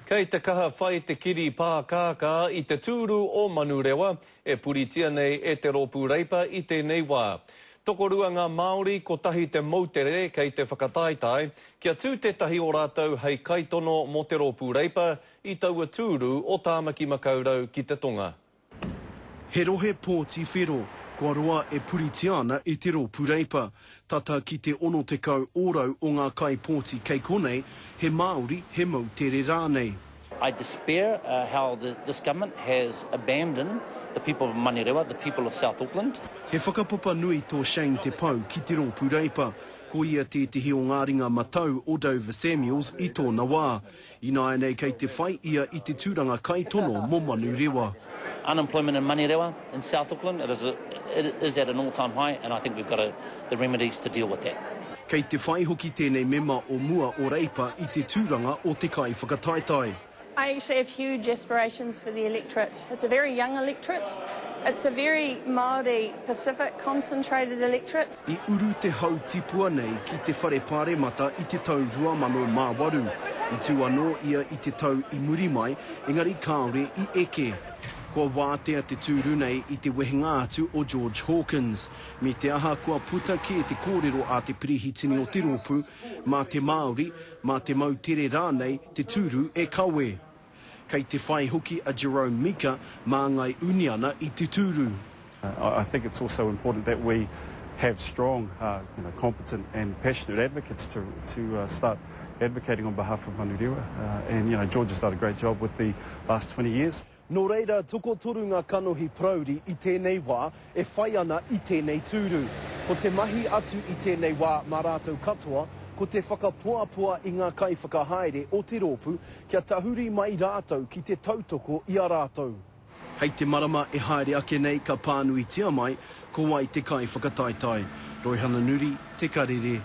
Kei te kaha whai te kiri pākākā I te tūru o Manurewa, e puritia nei e te rōpū reipa I tēnei wā. Tokorua ngā Māori ko tahi te mautere kei te whakataetai, kia tū tētahi o rātou hei kaitono mo te rōpū reipa I taua tūru o Tāmaki Makaurau ki te tonga. He rohe pōti whero, kua roa e puritia ana I te rōpū reipa. Tata ki te 60 ōrau o ngā kai pōti kei konei, he Māori he mau tere rānei. I despair how this government has abandoned the people of Manurewa, the people of South Auckland. He whakapapa nui tō Shane Te Pau ki te rōpū reipa, ko ia tētahi o ngā ringa matau o Dover Samuels I tōna wā. Ina nei kei te whai ia I te tūranga kai tono mo Manurewa. Unemployment in Manurewa, in South Auckland, it is at an all-time high, and I think we've got the remedies to deal with that. Kei te whai hoki tēnei mema o mua o reipa I te tūranga o te kai whakataetai. I actually have huge aspirations for the electorate. It's a very young electorate. It's a very Māori Pacific concentrated electorate. I uru te hau tipua nei ki te whare pāremata I te tau 2008. I tū anō ia I te tau I muri mai, engari kāore I eke. Kua wātea te tūru nei I te wehenga atu o George Hawkins. Me te aha kua puta ki te kōrero a te pirihitini o te rōpū, mā te Māori, mā te mau tere rānei, te tūru e kawe. Kei te whai hoki a Jerome Mika, mā ngai uni ana I te tūru. I think it's also important that we have strong, competent and passionate advocates to start advocating on behalf of Manurewa. And George has done a great job with the last 20 years. Nō reira, toko toru ngā kanohi prauri I tēnei wā, e whai ana I tēnei tūru. Ko te mahi atu I tēnei wā mā rātou katoa, ko te whakapuapua I ngā kai whakahaere o te rōpū, kia tahuri mai rātou ki te tautoko I a rātou. Hei te marama e haere ake nei ka pānui tia mai, ko wai te kai whakataetai. Roihana Nuri, Te Karere.